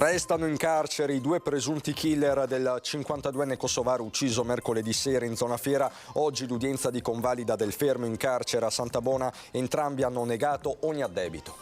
Restano in carcere i due presunti killer del 52enne kosovaro ucciso mercoledì sera in zona Fiera. Oggi l'udienza di convalida del fermo in carcere a Santabona. Entrambi hanno negato ogni addebito.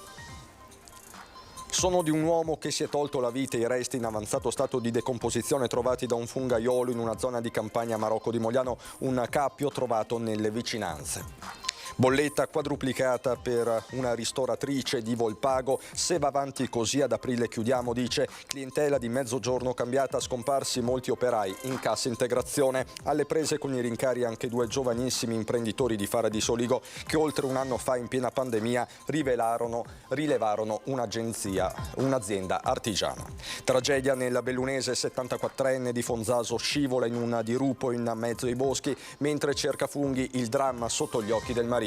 Sono di un uomo che si è tolto la vita, i resti in avanzato stato di decomposizione trovati da un fungaiolo in una zona di campagna a Marocco di Mogliano, un cappio trovato nelle vicinanze. Bolletta quadruplicata per una ristoratrice di Volpago. Se va avanti così ad aprile chiudiamo, dice. Clientela di mezzogiorno cambiata, scomparsi molti operai in cassa integrazione. Alle prese con i rincari anche due giovanissimi imprenditori di Fara di Soligo che oltre un anno fa in piena pandemia rilevarono un'azienda artigiana. Tragedia nella bellunese, 74enne di Fonzaso scivola in un dirupo in mezzo ai boschi mentre cerca funghi, il dramma sotto gli occhi del marito.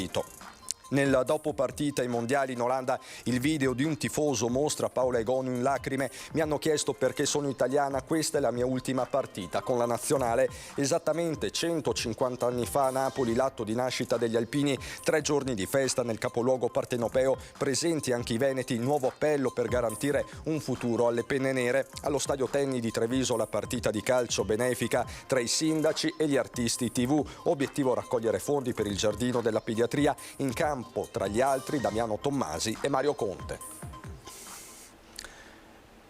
Nel dopo partita ai mondiali in Olanda il video di un tifoso mostra Paola Egonu in lacrime. Mi hanno chiesto perché sono italiana, questa è la mia ultima partita con la nazionale. Esattamente 150 anni fa a Napoli, l'atto di nascita degli alpini, 3 giorni di festa nel capoluogo partenopeo, presenti anche i veneti, nuovo appello per garantire un futuro alle penne nere. Allo stadio Tenni di Treviso la partita di calcio benefica tra i sindaci e gli artisti TV, obiettivo raccogliere fondi per il giardino della pediatria. In campo tra gli altri Damiano Tommasi e Mario Conte.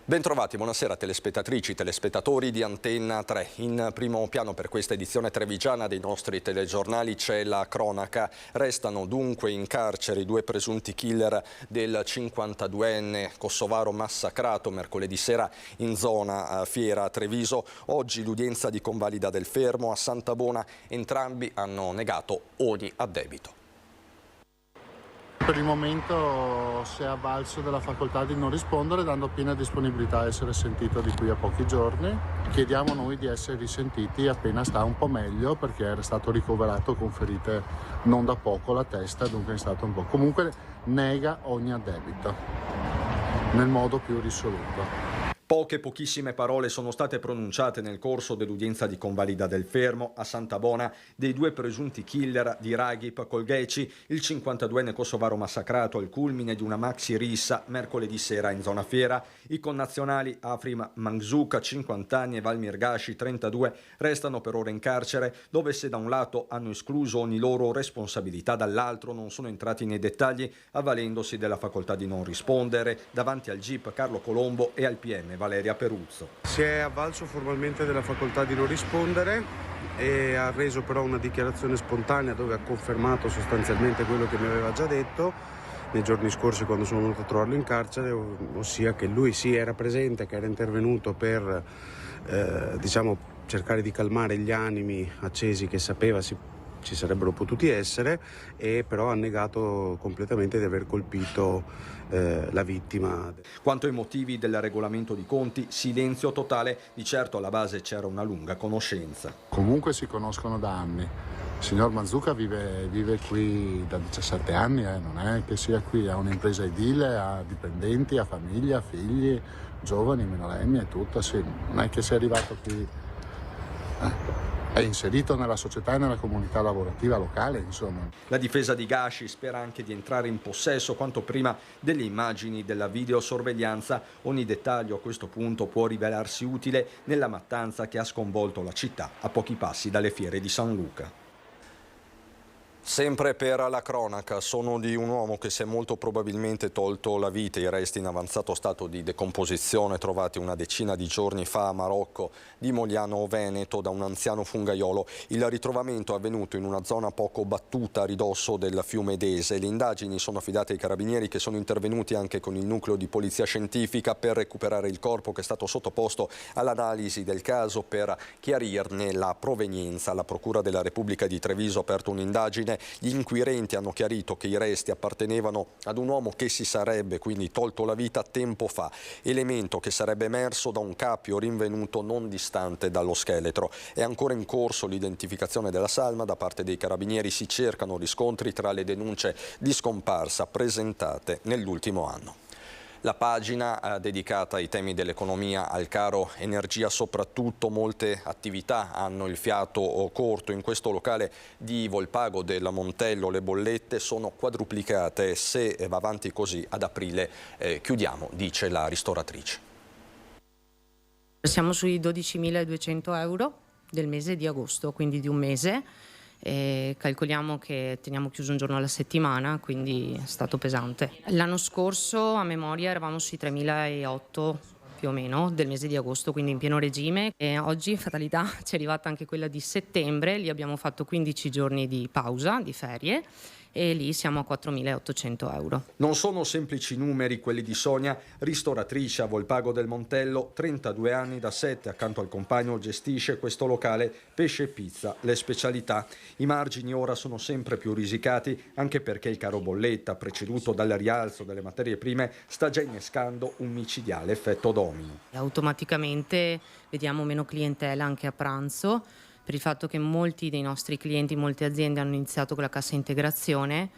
Bentrovati, buonasera telespettatrici, telespettatori di Antenna 3. In primo piano per questa edizione trevigiana dei nostri telegiornali c'è la cronaca. Restano dunque in carcere i due presunti killer del 52enne kosovaro massacrato mercoledì sera in zona Fiera a Treviso. Oggi l'udienza di convalida del fermo a Santabona. Entrambi hanno negato ogni addebito. Per il momento si è avvalso della facoltà di non rispondere, dando piena disponibilità a essere sentito di qui a pochi giorni. Chiediamo noi di essere risentiti appena sta un po' meglio, perché era stato ricoverato con ferite non da poco alla testa, dunque è stato un po'. Comunque nega ogni addebito nel modo più risoluto. Pochissime parole sono state pronunciate nel corso dell'udienza di convalida del fermo a Santabona dei due presunti killer di Ragip Kolgeci, il 52enne kosovaro massacrato al culmine di una maxi rissa mercoledì sera in zona Fiera. I connazionali Afrim Mangzuka, 50 anni, e Valmir Gashi, 32, restano per ora in carcere, dove se da un lato hanno escluso ogni loro responsabilità, dall'altro non sono entrati nei dettagli, avvalendosi della facoltà di non rispondere davanti al GIP Carlo Colombo e al PM Valeria Peruzzo. Si è avvalso formalmente della facoltà di non rispondere e ha reso però una dichiarazione spontanea dove ha confermato sostanzialmente quello che mi aveva già detto nei giorni scorsi quando sono venuto a trovarlo in carcere, ossia che lui sì era presente, che era intervenuto per cercare di calmare gli animi accesi che sapeva ci sarebbero potuti essere, e però ha negato completamente di aver colpito la vittima. Quanto ai motivi del regolamento di conti, silenzio totale. Di certo alla base c'era una lunga conoscenza. Comunque si conoscono da anni. Il signor Manzuca vive qui da 17 anni, non è che sia qui, ha un'impresa edile, ha dipendenti, ha famiglia, ha figli, giovani, minorenni e tutto, sì. Non è che sia arrivato qui, è inserito nella società e nella comunità lavorativa locale, insomma. La difesa di Gashi spera anche di entrare in possesso quanto prima delle immagini della videosorveglianza. Ogni dettaglio a questo punto può rivelarsi utile nella mattanza che ha sconvolto la città a pochi passi dalle fiere di San Luca. Sempre per la cronaca, sono di un uomo che si è molto probabilmente tolto la vita, i resti in avanzato stato di decomposizione trovati una decina di giorni fa a Marocco di Mogliano Veneto da un anziano fungaiolo. Il ritrovamento è avvenuto in una zona poco battuta a ridosso del fiume Dese. Le indagini sono affidate ai carabinieri, che sono intervenuti anche con il nucleo di polizia scientifica per recuperare il corpo, che è stato sottoposto all'analisi del caso per chiarirne la provenienza. La Procura della Repubblica di Treviso ha aperto un'indagine. Gli inquirenti hanno chiarito che i resti appartenevano ad un uomo che si sarebbe quindi tolto la vita tempo fa, elemento che sarebbe emerso da un cappio rinvenuto non distante dallo scheletro. È ancora in corso l'identificazione della salma da parte dei carabinieri, si cercano riscontri tra le denunce di scomparsa presentate nell'ultimo anno. La pagina dedicata ai temi dell'economia, al caro energia soprattutto, molte attività hanno il fiato corto. In questo locale di Volpago del Montello le bollette sono quadruplicate. Se va avanti così ad aprile chiudiamo, dice la ristoratrice. Siamo sui 12.200 euro del mese di agosto, quindi di un mese. E calcoliamo che teniamo chiuso un giorno alla settimana, quindi è stato pesante. L'anno scorso a memoria eravamo sui 3.008 più o meno del mese di agosto, quindi in pieno regime, e oggi fatalità ci è arrivata anche quella di settembre, lì abbiamo fatto 15 giorni di pausa, di ferie, e lì siamo a 4.800 euro. Non sono semplici numeri quelli di Sonia, ristoratrice a Volpago del Montello, 32 anni, da 7 accanto al compagno gestisce questo locale pesce e pizza, le specialità. I margini ora sono sempre più risicati, anche perché il caro bolletta, preceduto dal rialzo delle materie prime, sta già innescando un micidiale effetto domino. Automaticamente vediamo meno clientela anche a pranzo, per il fatto che molti dei nostri clienti, molte aziende hanno iniziato con la cassa integrazione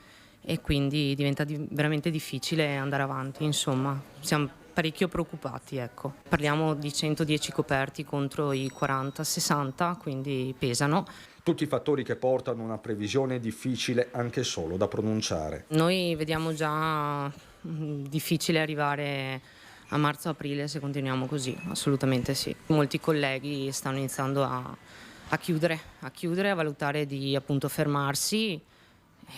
e quindi diventa veramente difficile andare avanti, insomma, siamo parecchio preoccupati, ecco. Parliamo di 110 coperti contro i 40-60, quindi pesano. Tutti fattori che portano una previsione difficile anche solo da pronunciare. Noi vediamo già difficile arrivare a marzo-aprile se continuiamo così, assolutamente sì. Molti colleghi stanno iniziando a chiudere, a valutare di appunto fermarsi,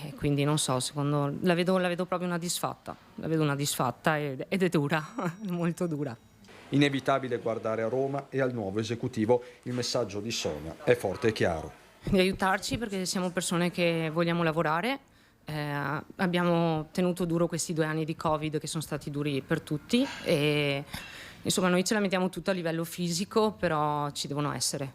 e quindi non so, la vedo proprio una disfatta, ed è dura, molto dura. Inevitabile guardare a Roma e al nuovo esecutivo, il messaggio di Sonia è forte e chiaro. Di aiutarci perché siamo persone che vogliamo lavorare, abbiamo tenuto duro questi 2 anni di Covid che sono stati duri per tutti e insomma noi ce la mettiamo tutto a livello fisico, però ci devono essere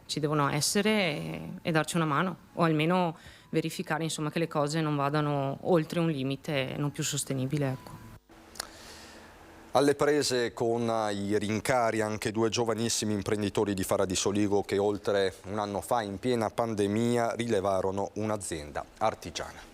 e darci una mano, o almeno verificare insomma che le cose non vadano oltre un limite non più sostenibile, ecco. Alle prese con i rincari anche 2 giovanissimi imprenditori di Fara di Soligo che oltre un anno fa, in piena pandemia, rilevarono un'azienda artigiana.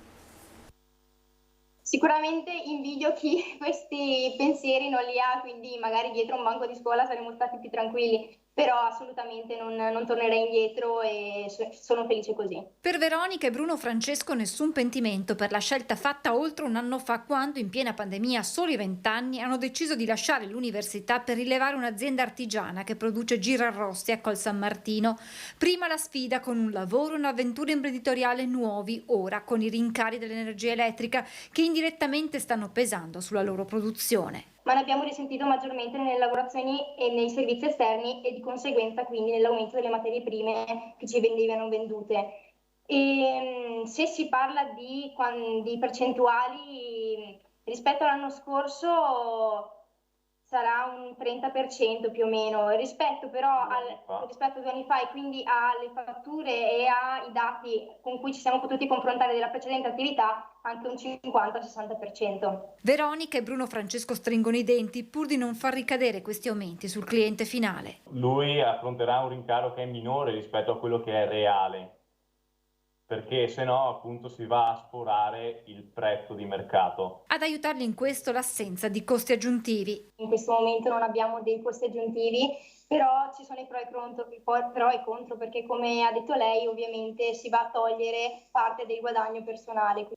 Sicuramente invidio chi questi pensieri non li ha, quindi magari dietro un banco di scuola saremmo stati più tranquilli, però assolutamente non tornerei indietro e sono felice così. Per Veronica e Bruno Francesco nessun pentimento per la scelta fatta oltre un anno fa, quando in piena pandemia, a soli 20 anni, hanno deciso di lasciare l'università per rilevare un'azienda artigiana che produce girarrosti a Col San Martino. Prima la sfida con un lavoro e un'avventura imprenditoriale nuovi, ora con i rincari dell'energia elettrica che indirettamente stanno pesando sulla loro produzione. Ma ne abbiamo risentito maggiormente nelle lavorazioni e nei servizi esterni e di conseguenza quindi nell'aumento delle materie prime che ci venivano vendute. E se si parla di percentuali rispetto all'anno scorso sarà un 30% più o meno, rispetto a 2 anni fa e quindi alle fatture e ai dati con cui ci siamo potuti confrontare della precedente attività, anche un 50-60%. Veronica e Bruno Francesco stringono i denti pur di non far ricadere questi aumenti sul cliente finale. Lui affronterà un rincaro che è minore rispetto a quello che è reale, perché se no appunto si va a sforare il prezzo di mercato. Ad aiutarli in questo l'assenza di costi aggiuntivi. In questo momento non abbiamo dei costi aggiuntivi, però ci sono i pro e contro, perché come ha detto lei ovviamente si va a togliere parte del guadagno personale.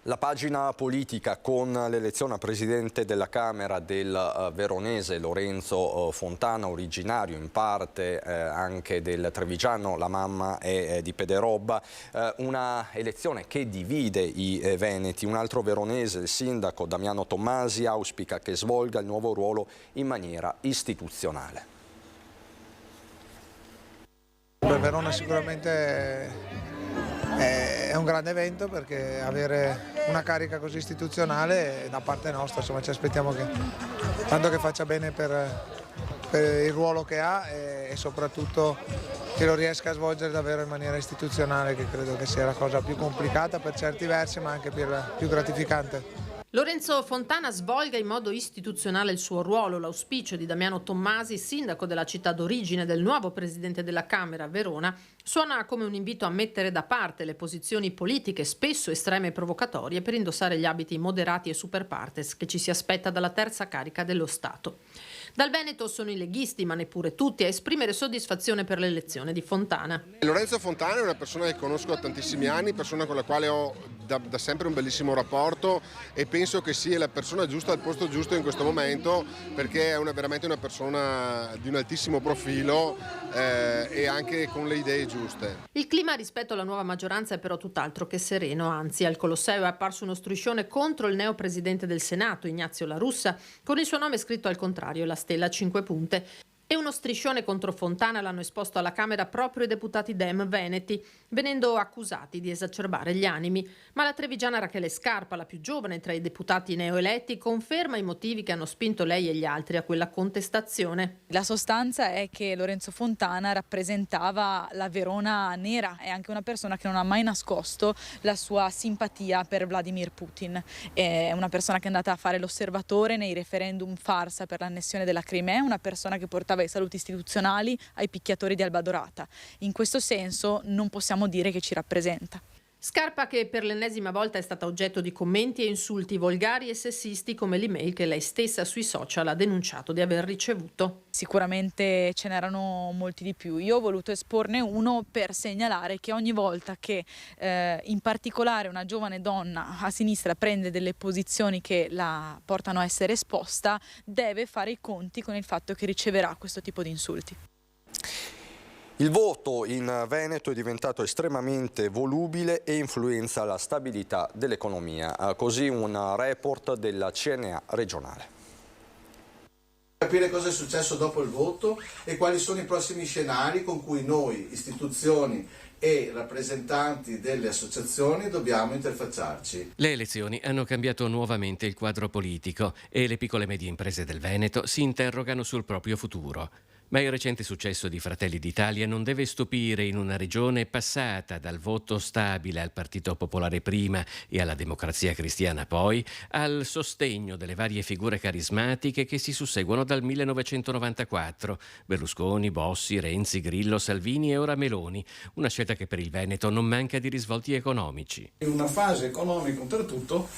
La pagina politica con l'elezione a Presidente della Camera del veronese Lorenzo Fontana, originario in parte anche del Trevigiano, la mamma è di Pederobba, una elezione che divide i veneti. Un altro veronese, il sindaco Damiano Tommasi, auspica che svolga il nuovo ruolo in maniera istituzionale. Per Verona sicuramente è un grande evento, perché avere una carica così istituzionale da parte nostra, insomma, ci aspettiamo che tanto che faccia bene per il ruolo che ha e soprattutto che lo riesca a svolgere davvero in maniera istituzionale, che credo che sia la cosa più complicata per certi versi, ma anche più gratificante. Lorenzo Fontana svolga in modo istituzionale il suo ruolo. L'auspicio di Damiano Tommasi, sindaco della città d'origine del nuovo presidente della Camera, Verona, suona come un invito a mettere da parte le posizioni politiche spesso estreme e provocatorie per indossare gli abiti moderati e super partes che ci si aspetta dalla terza carica dello Stato. Dal Veneto sono i leghisti, ma neppure tutti, a esprimere soddisfazione per l'elezione di Fontana. Lorenzo Fontana è una persona che conosco da tantissimi anni, persona con la quale ho da sempre un bellissimo rapporto e penso che sia la persona giusta al posto giusto in questo momento, perché è veramente una persona di un altissimo profilo e anche con le idee giuste. Il clima rispetto alla nuova maggioranza è però tutt'altro che sereno, anzi al Colosseo è apparso uno striscione contro il neopresidente del Senato, Ignazio La Russa, con il suo nome scritto al contrario, la stella a 5 punte. E uno striscione contro Fontana l'hanno esposto alla Camera proprio i deputati Dem veneti, venendo accusati di esacerbare gli animi. Ma la trevigiana Rachele Scarpa, la più giovane tra i deputati neoeletti, conferma i motivi che hanno spinto lei e gli altri a quella contestazione. La sostanza è che Lorenzo Fontana rappresentava la Verona nera, è anche una persona che non ha mai nascosto la sua simpatia per Vladimir Putin. È una persona che è andata a fare l'osservatore nei referendum farsa per l'annessione della Crimea, una persona che portava i saluti istituzionali ai picchiatori di Alba Dorata. In questo senso non possiamo dire che ci rappresenta. Scarpa che per l'ennesima volta è stata oggetto di commenti e insulti volgari e sessisti come l'email che lei stessa sui social ha denunciato di aver ricevuto. Sicuramente ce n'erano molti di più. Io ho voluto esporne uno per segnalare che ogni volta che in particolare una giovane donna a sinistra prende delle posizioni che la portano a essere esposta, deve fare i conti con il fatto che riceverà questo tipo di insulti. Il voto in Veneto è diventato estremamente volubile e influenza la stabilità dell'economia. Così un report della CNA regionale. Capire cosa è successo dopo il voto e quali sono i prossimi scenari con cui noi, istituzioni e rappresentanti delle associazioni dobbiamo interfacciarci. Le elezioni hanno cambiato nuovamente il quadro politico e le piccole e medie imprese del Veneto si interrogano sul proprio futuro. Ma il recente successo di Fratelli d'Italia non deve stupire in una regione passata dal voto stabile al Partito Popolare prima e alla Democrazia Cristiana poi, al sostegno delle varie figure carismatiche che si susseguono dal 1994, Berlusconi, Bossi, Renzi, Grillo, Salvini e ora Meloni, una scelta che per il Veneto non manca di risvolti economici. In una fase economica oltretutto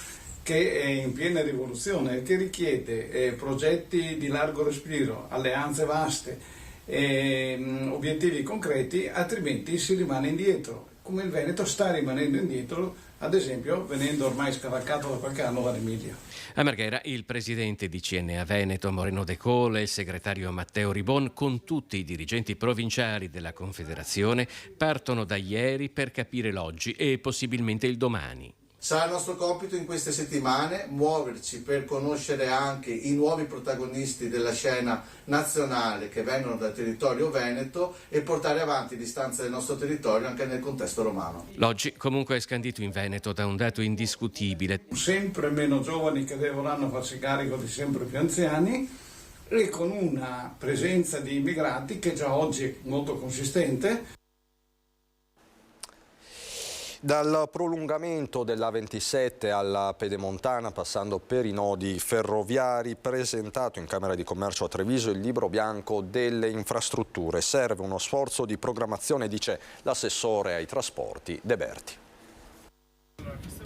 che è in piena rivoluzione e che richiede progetti di largo respiro, alleanze vaste, obiettivi concreti, altrimenti si rimane indietro, come il Veneto sta rimanendo indietro, ad esempio venendo ormai scavalcato da qualche anno dall'Emilia. A Marghera il presidente di CNA Veneto Moreno De Cola e il segretario Matteo Ribon con tutti i dirigenti provinciali della Confederazione partono da ieri per capire l'oggi e possibilmente il domani. Sarà il nostro compito in queste settimane muoverci per conoscere anche i nuovi protagonisti della scena nazionale che vengono dal territorio veneto e portare avanti l'istanza del nostro territorio anche nel contesto romano. L'oggi comunque è scandito in Veneto da un dato indiscutibile. Sempre meno giovani che dovranno farsi carico di sempre più anziani e con una presenza di immigrati che già oggi è molto consistente. Dal prolungamento della 27 alla Pedemontana, passando per i nodi ferroviari, presentato in Camera di Commercio a Treviso il libro bianco delle infrastrutture. Serve uno sforzo di programmazione, dice l'assessore ai trasporti De Berti.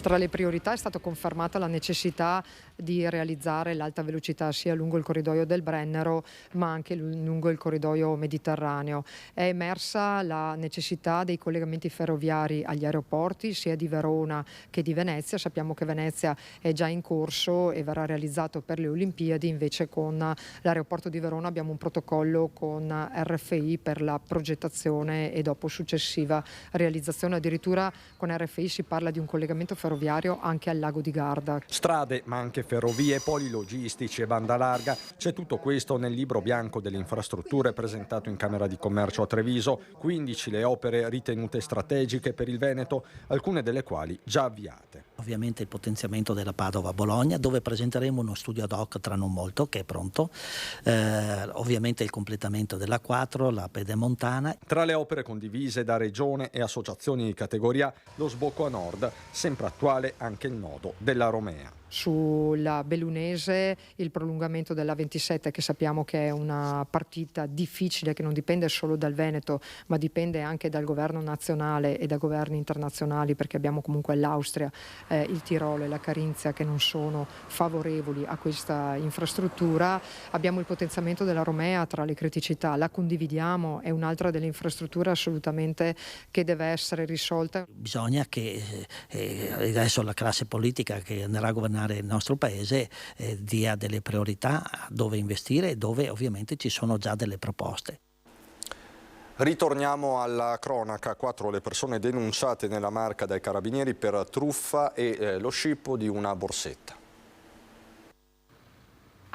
Tra le priorità è stata confermata la necessità di realizzare l'alta velocità sia lungo il corridoio del Brennero ma anche lungo il corridoio mediterraneo. È emersa la necessità dei collegamenti ferroviari agli aeroporti sia di Verona che di Venezia. Sappiamo che Venezia è già in corso e verrà realizzato per le Olimpiadi, invece con l'aeroporto di Verona abbiamo un protocollo con RFI per la progettazione e dopo successiva realizzazione. Addirittura con RFI si parla di un collegamento ferroviario anche al lago di Garda. Strade ma anche ferrovie, poli logistici e banda larga. C'è tutto questo nel libro bianco delle infrastrutture presentato in Camera di Commercio a Treviso. 15 le opere ritenute strategiche per il Veneto, alcune delle quali già avviate. Ovviamente il potenziamento della Padova-Bologna, dove presenteremo uno studio ad hoc tra non molto, che è pronto. Ovviamente il completamento della 4, la Pedemontana. Tra le opere condivise da Regione e associazioni di categoria, lo sbocco a nord, sempre attuale anche il nodo della Romea. sulla Bellunese, il prolungamento della 27, che sappiamo che è una partita difficile, che non dipende solo dal Veneto ma dipende anche dal governo nazionale e da governi internazionali, perché abbiamo comunque l'Austria, il Tirolo e la Carinzia che non sono favorevoli a questa infrastruttura. Abbiamo il potenziamento della Romea, tra le criticità la condividiamo, è un'altra delle infrastrutture assolutamente che deve essere risolta. Bisogna che adesso la classe politica che andrà a governare il nostro paese dia delle priorità dove investire e dove ovviamente ci sono già delle proposte. Ritorniamo alla cronaca. 4 le persone denunciate nella Marca dai carabinieri per truffa e lo scippo di una borsetta.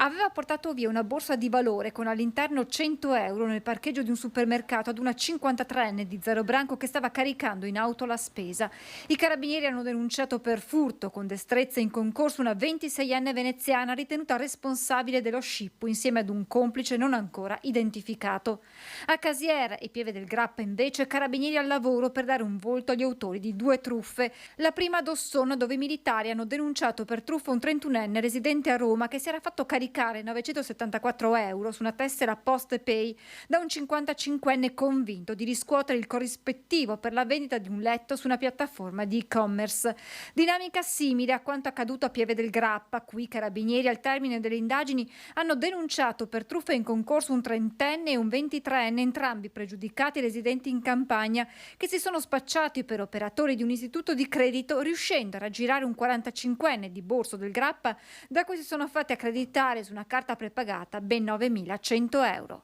Aveva portato via una borsa di valore con all'interno 100 euro nel parcheggio di un supermercato ad una 53enne di Zero Branco che stava caricando in auto la spesa. I carabinieri hanno denunciato per furto con destrezza in concorso una 26enne veneziana ritenuta responsabile dello scippo insieme ad un complice non ancora identificato. A Casier e Pieve del Grappa invece carabinieri al lavoro per dare un volto agli autori di 2 truffe. La prima ad Ossona, dove i militari hanno denunciato per truffa un 31enne residente a Roma che si era fatto caricare 974 euro su una tessera PostePay da un 55enne convinto di riscuotere il corrispettivo per la vendita di un letto su una piattaforma di e-commerce. Dinamica simile a quanto accaduto a Pieve del Grappa. Qui i carabinieri al termine delle indagini hanno denunciato per truffa in concorso un 30enne e un 23enne, entrambi pregiudicati residenti in Campania, che si sono spacciati per operatori di un istituto di credito, riuscendo a raggirare un 45enne di Borso del Grappa, da cui si sono fatti accreditare su una carta prepagata ben 9.100 euro.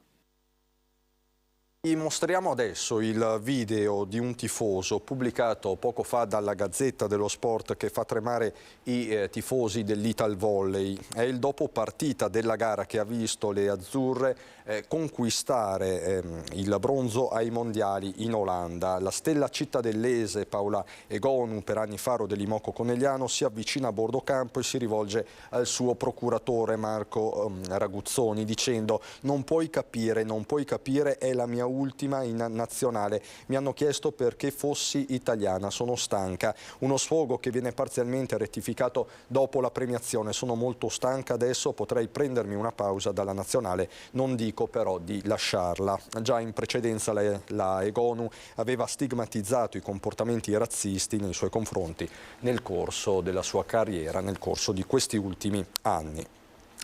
Vi mostriamo adesso il video di un tifoso pubblicato poco fa dalla Gazzetta dello Sport che fa tremare i tifosi dell'Italvolley. È il dopo partita della gara che ha visto le azzurre conquistare il bronzo ai mondiali in Olanda. La stella cittadellese Paola Egonu, per anni faro dell'Imoco Conegliano, si avvicina a bordo campo e si rivolge al suo procuratore Marco Raguzzoni dicendo: non puoi capire, è la mia ultima in nazionale, mi hanno chiesto perché fossi italiana, sono stanca, uno sfogo che viene parzialmente rettificato dopo la premiazione, sono molto stanca adesso, potrei prendermi una pausa dalla nazionale, non dico però di lasciarla. Già in precedenza la Egonu aveva stigmatizzato i comportamenti razzisti nei suoi confronti nel corso della sua carriera, nel corso di questi ultimi anni.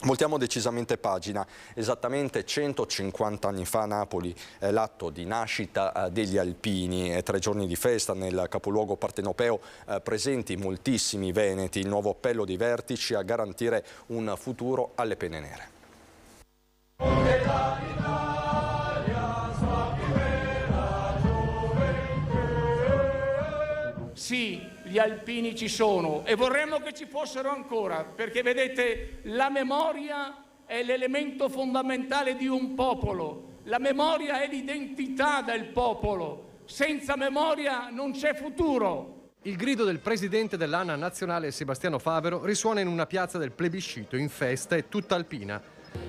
Voltiamo decisamente pagina. Esattamente 150 anni fa a Napoli l'atto di nascita degli alpini, 3 giorni di festa nel capoluogo partenopeo, presenti moltissimi veneti, il nuovo appello dei vertici a garantire un futuro alle penne nere. Sì, gli alpini ci sono e vorremmo che ci fossero ancora, perché vedete, la memoria è l'elemento fondamentale di un popolo, la memoria è l'identità del popolo, senza memoria non c'è futuro. Il grido del presidente dell'ANA nazionale Sebastiano Favero risuona in una piazza del plebiscito in festa e tutta alpina.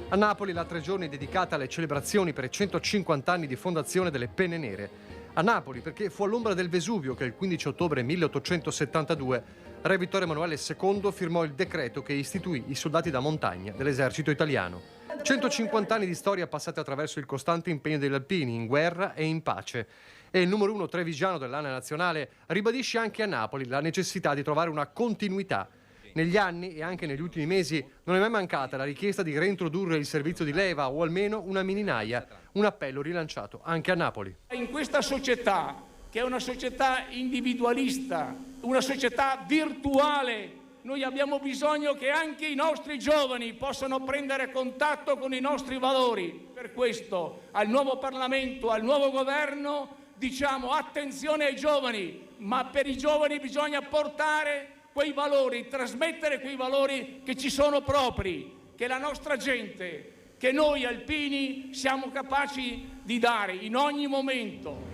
A Napoli la 3 giorni dedicata alle celebrazioni per i 150 anni di fondazione delle Penne Nere. A Napoli perché fu all'ombra del Vesuvio che il 15 ottobre 1872 Re Vittorio Emanuele II firmò il decreto che istituì i soldati da montagna dell'esercito italiano. 150 anni di storia passati attraverso il costante impegno degli alpini in guerra e in pace. E il numero 1 trevigiano dell'ANA nazionale ribadisce anche a Napoli la necessità di trovare una continuità. Negli anni e anche negli ultimi mesi non è mai mancata la richiesta di reintrodurre il servizio di leva o almeno una mini naia, un appello rilanciato anche a Napoli. In questa società, che è una società individualista, una società virtuale, noi abbiamo bisogno che anche i nostri giovani possano prendere contatto con i nostri valori. Per questo al nuovo Parlamento, al nuovo governo diciamo attenzione ai giovani, ma per i giovani bisogna portare quei valori, trasmettere quei valori che ci sono propri, che la nostra gente, che noi alpini siamo capaci di dare in ogni momento.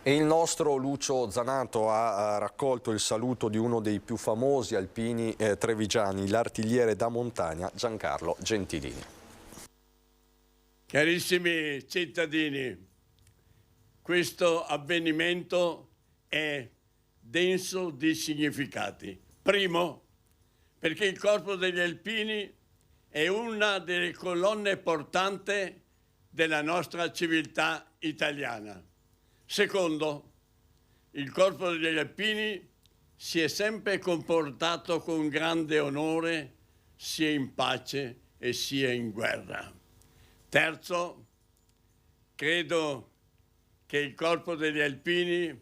E il nostro Lucio Zanato ha raccolto il saluto di uno dei più famosi alpini trevigiani, l'artigliere da montagna Giancarlo Gentilini. Carissimi cittadini, questo avvenimento è denso di significati. Primo, perché il Corpo degli Alpini è una delle colonne portanti della nostra civiltà italiana. Secondo, il Corpo degli Alpini si è sempre comportato con grande onore sia in pace e sia in guerra. Terzo, credo che il Corpo degli Alpini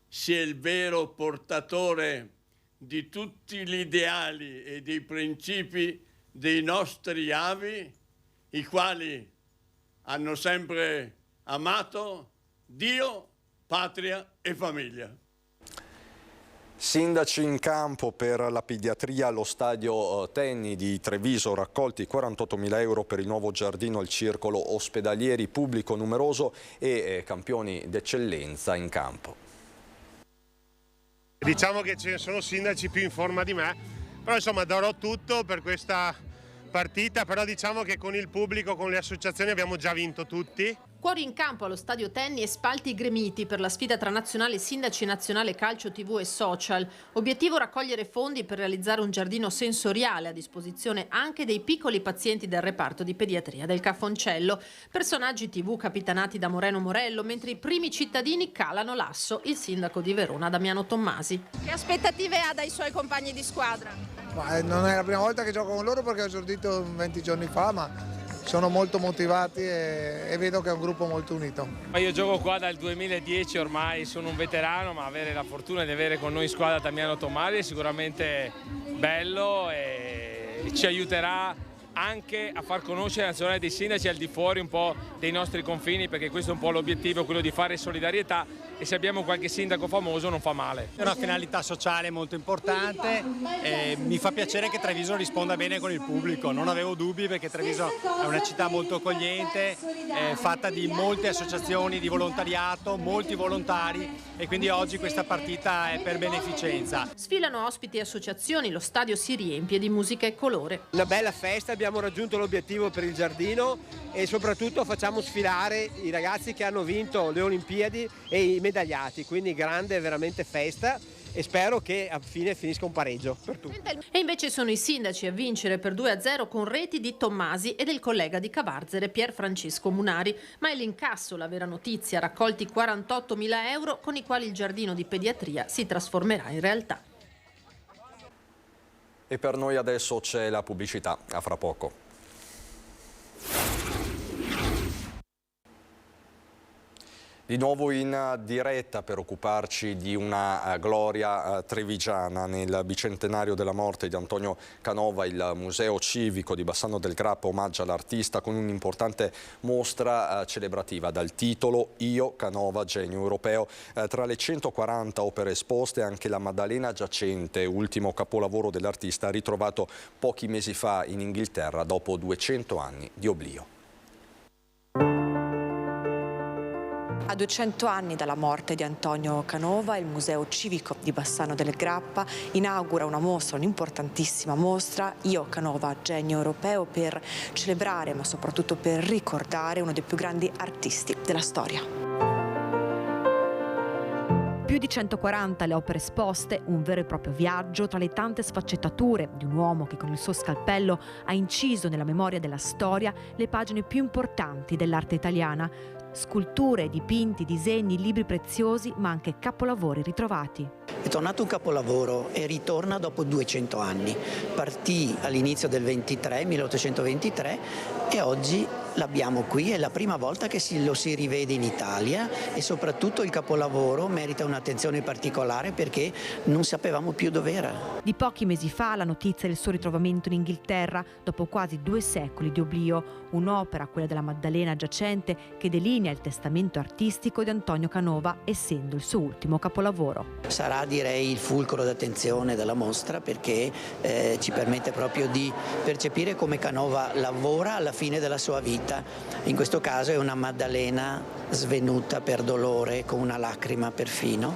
sia il vero portatore di tutti gli ideali e dei principi dei nostri avi, i quali hanno sempre amato Dio, patria e famiglia. Sindaci in campo per la pediatria allo stadio Tenni di Treviso, raccolti 48.000 euro per il nuovo giardino al circolo ospedalieri, pubblico numeroso e campioni d'eccellenza in campo. Diciamo che ce ne sono sindaci più in forma di me, però insomma darò tutto per questa partita, però diciamo che con il pubblico, con le associazioni abbiamo già vinto tutti. Cuori in campo allo stadio Tenni e spalti gremiti per la sfida tra nazionale sindaci, nazionale calcio, TV e social. Obiettivo: raccogliere fondi per realizzare un giardino sensoriale a disposizione anche dei piccoli pazienti del reparto di pediatria del Cafoncello. Personaggi TV capitanati da Moreno Morello, mentre i primi cittadini calano l'asso, il sindaco di Verona Damiano Tommasi. Che aspettative ha dai suoi compagni di squadra? Non è la prima volta che gioco con loro perché ho esordito 20 giorni fa, ma sono molto motivati e vedo che è un gruppo molto unito. Io gioco qua dal 2010, ormai sono un veterano, ma avere la fortuna di avere con noi in squadra Damiano Tommasi è sicuramente bello e ci aiuterà anche a far conoscere la nazionale dei sindaci al di fuori un po' dei nostri confini, perché questo è un po' l'obiettivo, quello di fare solidarietà, e se abbiamo qualche sindaco famoso non fa male. È una finalità sociale molto importante e mi fa piacere che Treviso risponda bene con il pubblico, non avevo dubbi perché Treviso è una città molto accogliente, fatta di molte associazioni di volontariato, molti volontari, e quindi oggi questa partita è per beneficenza. Sfilano ospiti e associazioni, lo stadio si riempie di musica e colore. Una bella festa, abbiamo raggiunto l'obiettivo per il giardino e soprattutto facciamo sfilare i ragazzi che hanno vinto le Olimpiadi e i medagliati, quindi grande veramente festa e spero che a fine finisca un pareggio per tutti. E invece sono i sindaci a vincere per 2-0 con reti di Tommasi e del collega di Cavarzere Pier Francesco Munari, ma è l'incasso la vera notizia, raccolti 48.000 euro con i quali il giardino di pediatria si trasformerà in realtà. E per noi adesso c'è la pubblicità, a fra poco. Di nuovo in diretta per occuparci di una gloria trevigiana. Nel bicentenario della morte di Antonio Canova, il Museo Civico di Bassano del Grappa omaggia l'artista con un'importante mostra celebrativa dal titolo Io Canova, genio europeo. Tra le 140 opere esposte anche la Maddalena giacente, ultimo capolavoro dell'artista ritrovato pochi mesi fa in Inghilterra dopo 200 anni di oblio. A 200 anni dalla morte di Antonio Canova, il Museo Civico di Bassano del Grappa inaugura una mostra, un'importantissima mostra, Io Canova, genio europeo, per celebrare ma soprattutto per ricordare uno dei più grandi artisti della storia. Più di 140 le opere esposte, un vero e proprio viaggio tra le tante sfaccettature di un uomo che con il suo scalpello ha inciso nella memoria della storia le pagine più importanti dell'arte italiana. Sculture, dipinti, disegni, libri preziosi, ma anche capolavori ritrovati. È tornato un capolavoro e ritorna dopo 200 anni. Partì all'inizio del 1823, e oggi l'abbiamo qui, è la prima volta che lo si rivede in Italia e soprattutto il capolavoro merita un'attenzione particolare perché non sapevamo più dove era. Di pochi mesi fa la notizia del suo ritrovamento in Inghilterra dopo quasi 2 secoli di oblio, un'opera, quella della Maddalena giacente, che delinea il testamento artistico di Antonio Canova, essendo il suo ultimo capolavoro. Sarà, direi, il fulcro d'attenzione della mostra perché ci permette proprio di percepire come Canova lavora alla fine della sua vita. In questo caso è una Maddalena svenuta per dolore, con una lacrima perfino.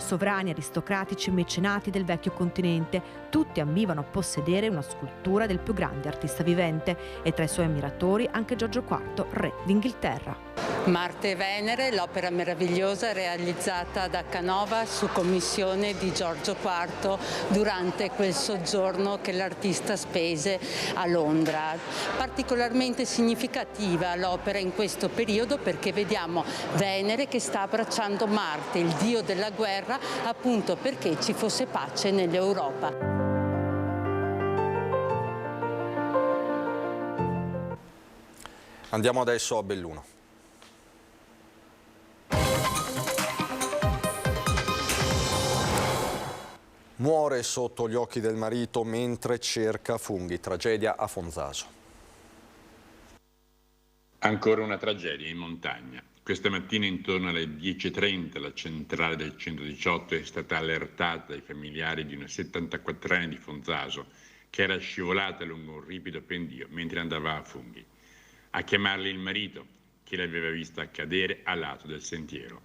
Sovrani, aristocratici e mecenati del vecchio continente, tutti ambivano a possedere una scultura del più grande artista vivente e tra i suoi ammiratori anche Giorgio IV, re d'Inghilterra. Marte e Venere, l'opera meravigliosa realizzata da Canova su commissione di Giorgio IV durante quel soggiorno che l'artista spese a Londra. Particolarmente significativa l'opera in questo periodo perché vediamo Venere che sta abbracciando Marte, il dio della guerra, appunto perché ci fosse pace nell'Europa. Andiamo adesso a Belluno. Muore sotto gli occhi del marito mentre cerca funghi. Tragedia a Fonzaso. Ancora una tragedia in montagna. Questa mattina intorno alle 10:30 la centrale del 118 è stata allertata dai familiari di una 74enne di Fonzaso che era scivolata lungo un ripido pendio mentre andava a funghi. A chiamarli il marito che l'aveva vista cadere a lato del sentiero.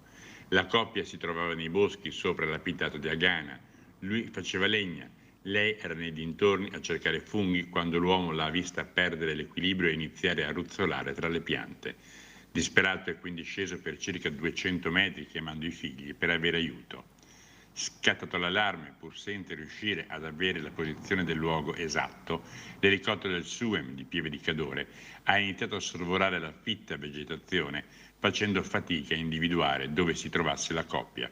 La coppia si trovava nei boschi sopra l'abitato di Agana. Lui faceva legna, lei era nei dintorni a cercare funghi quando l'uomo l'ha vista perdere l'equilibrio e iniziare a ruzzolare tra le piante. Disperato è quindi sceso per circa 200 metri chiamando i figli per avere aiuto. Scattato l'allarme, pur senza riuscire ad avere la posizione del luogo esatto, l'elicottero del SUEM di Pieve di Cadore ha iniziato a sorvolare la fitta vegetazione facendo fatica a individuare dove si trovasse la coppia.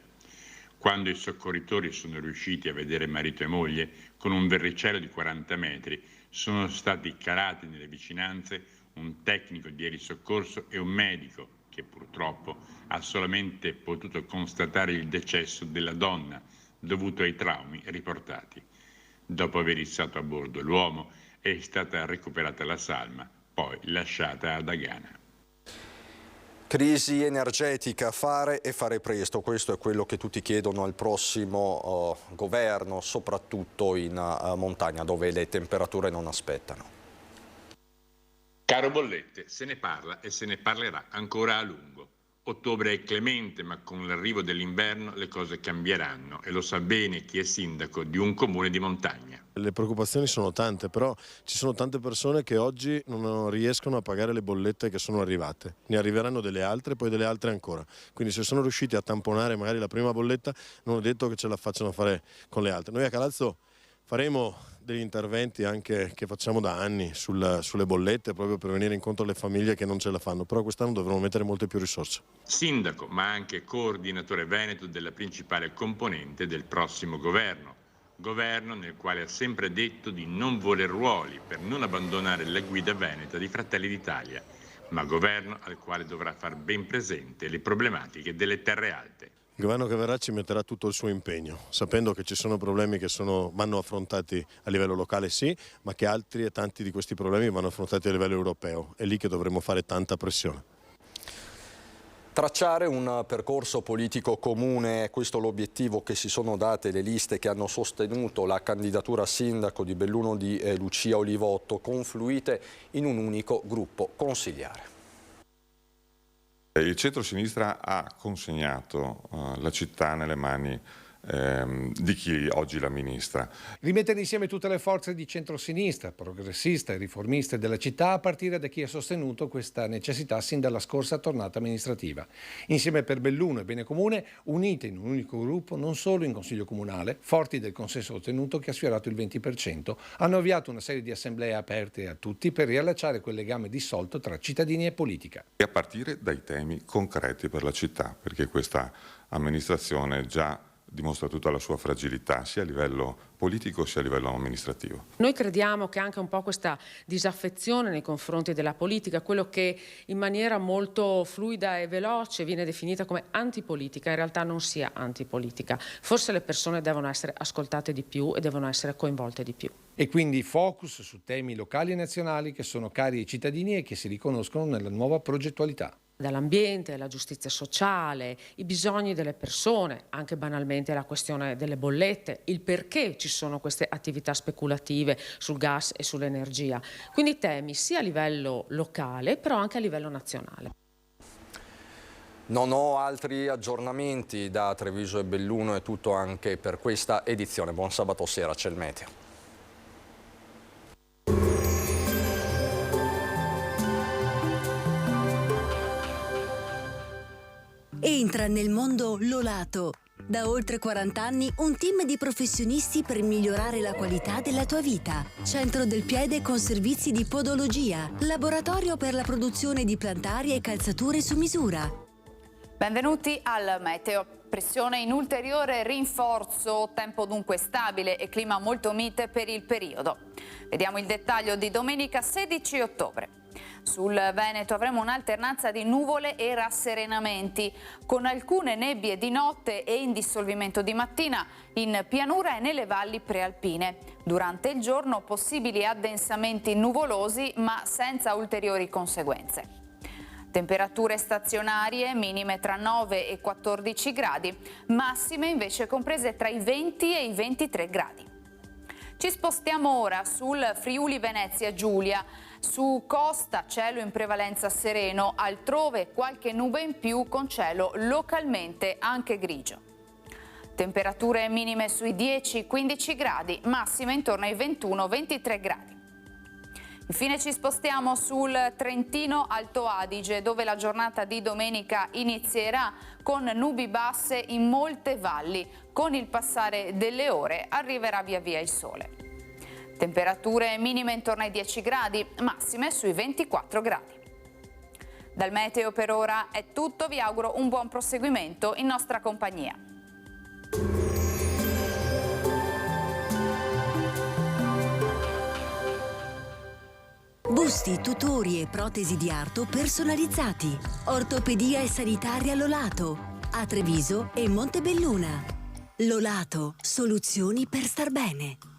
Quando i soccorritori sono riusciti a vedere marito e moglie, con un verricello di 40 metri, sono stati calati nelle vicinanze un tecnico di elisoccorso e un medico che purtroppo ha solamente potuto constatare il decesso della donna dovuto ai traumi riportati. Dopo aver issato a bordo l'uomo è stata recuperata la salma, poi lasciata ad Agana. Crisi energetica, fare e fare presto, questo è quello che tutti chiedono al prossimo governo, soprattutto in montagna dove le temperature non aspettano. Caro bollette, se ne parla e se ne parlerà ancora a lungo. Ottobre è clemente, ma con l'arrivo dell'inverno le cose cambieranno e lo sa bene chi è sindaco di un comune di montagna. Le preoccupazioni sono tante, però ci sono tante persone che oggi non riescono a pagare le bollette che sono arrivate. Ne arriveranno delle altre, poi delle altre ancora. Quindi se sono riusciti a tamponare magari la prima bolletta, non è detto che ce la facciano fare con le altre. Noi a Calazzo faremo degli interventi anche che facciamo da anni sulle bollette proprio per venire incontro alle famiglie che non ce la fanno, però quest'anno dovremo mettere molte più risorse. Sindaco, ma anche coordinatore veneto della principale componente del prossimo governo. Governo nel quale ha sempre detto di non voler ruoli per non abbandonare la guida veneta di Fratelli d'Italia, ma governo al quale dovrà far ben presente le problematiche delle terre alte. Il governo che verrà ci metterà tutto il suo impegno, sapendo che ci sono problemi che vanno affrontati a livello locale sì, ma che altri e tanti di questi problemi vanno affrontati a livello europeo. È lì che dovremo fare tanta pressione. Tracciare un percorso politico comune, è questo l'obiettivo che si sono date le liste che hanno sostenuto la candidatura a sindaco di Belluno di Lucia Olivotto, confluite in un unico gruppo consiliare. Il centro-sinistra ha consegnato la città nelle mani di chi oggi l'amministra. Rimettere insieme tutte le forze di centrosinistra, progressista e riformiste della città a partire da chi ha sostenuto questa necessità sin dalla scorsa tornata amministrativa. Insieme per Belluno e Bene Comune, unite in un unico gruppo non solo in Consiglio Comunale, forti del consenso ottenuto che ha sfiorato il 20%, hanno avviato una serie di assemblee aperte a tutti per riallacciare quel legame dissolto tra cittadini e politica. E a partire dai temi concreti per la città, perché questa amministrazione già dimostra tutta la sua fragilità sia a livello politico sia a livello amministrativo. Noi crediamo che anche un po' questa disaffezione nei confronti della politica, quello che in maniera molto fluida e veloce viene definita come antipolitica, in realtà non sia antipolitica. Forse le persone devono essere ascoltate di più e devono essere coinvolte di più. E quindi focus su temi locali e nazionali che sono cari ai cittadini e che si riconoscono nella nuova progettualità. Dall'ambiente, la giustizia sociale, i bisogni delle persone, anche banalmente la questione delle bollette, il perché ci sono queste attività speculative sul gas e sull'energia. Quindi temi sia a livello locale però anche a livello nazionale. Non ho altri aggiornamenti da Treviso e Belluno, è tutto anche per questa edizione. Buon sabato sera, c'è il meteo. Entra nel mondo Lolato. Da oltre 40 anni un team di professionisti per migliorare la qualità della tua vita. Centro del piede con servizi di podologia. Laboratorio per la produzione di plantari e calzature su misura. Benvenuti al meteo. Pressione in ulteriore rinforzo, tempo dunque stabile e clima molto mite per il periodo. Vediamo il dettaglio di domenica 16 ottobre. Sul Veneto avremo un'alternanza di nuvole e rasserenamenti, con alcune nebbie di notte e in dissolvimento di mattina in pianura e nelle valli prealpine. Durante il giorno possibili addensamenti nuvolosi ma senza ulteriori conseguenze. Temperature stazionarie minime tra 9 e 14 gradi, massime invece comprese tra i 20 e i 23 gradi. Ci spostiamo ora sul Friuli Venezia Giulia. Su costa cielo in prevalenza sereno, altrove qualche nube in più con cielo localmente anche grigio. Temperature minime sui 10-15 gradi, massime intorno ai 21-23 gradi. Infine ci spostiamo sul Trentino Alto Adige, dove la giornata di domenica inizierà con nubi basse in molte valli. Con il passare delle ore arriverà via via il sole. Temperature minime intorno ai 10 gradi, massime sui 24 gradi. Dal meteo per ora è tutto, vi auguro un buon proseguimento in nostra compagnia. Busti, tutori e protesi di arto personalizzati. Ortopedia e sanitaria Lolato. A Treviso e Montebelluna. Lolato, soluzioni per star bene.